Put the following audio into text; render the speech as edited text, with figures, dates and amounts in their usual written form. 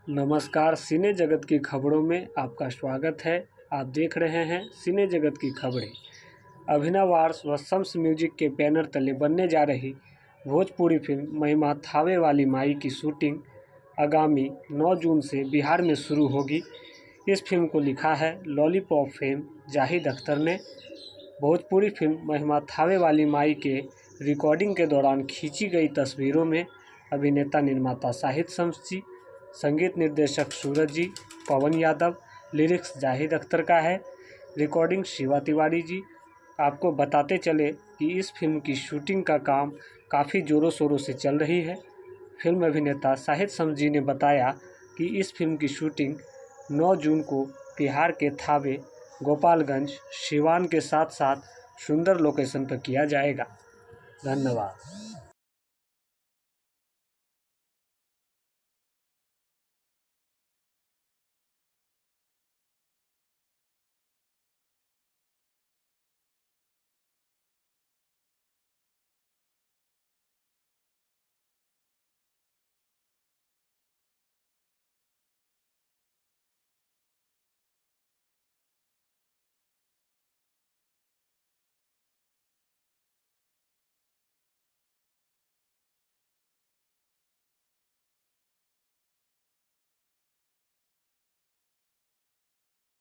नमस्कार, सिने जगत की खबरों में आपका स्वागत है। आप देख रहे हैं सिने जगत की खबरें। अभिनव आर्ट्स व सम्स म्यूजिक के बैनर तले बनने जा रही भोजपुरी फिल्म महिमा थावे वाली माई की शूटिंग आगामी 9 जून से बिहार में शुरू होगी। इस फिल्म को लिखा है लॉलीपॉप फेम जाहिद अख्तर ने। भोजपुरी फिल्म महिमा थावे वाली माई के रिकॉर्डिंग के दौरान खींची गई तस्वीरों में अभिनेता निर्माता शाहिद शम्स जी, संगीत निर्देशक सूरज जी, पवन यादव, लिरिक्स जाहिद अख्तर का है, रिकॉर्डिंग शिवा तिवारी जी। आपको बताते चले कि इस फिल्म की शूटिंग का काम काफ़ी ज़ोरों शोरों से चल रही है। फिल्म अभिनेता शाहिद शम्स जी ने बताया कि इस फिल्म की शूटिंग 9 जून को बिहार के थावे, गोपालगंज, सिवान के साथ साथ सुंदर लोकेशन पर किया जाएगा। धन्यवाद।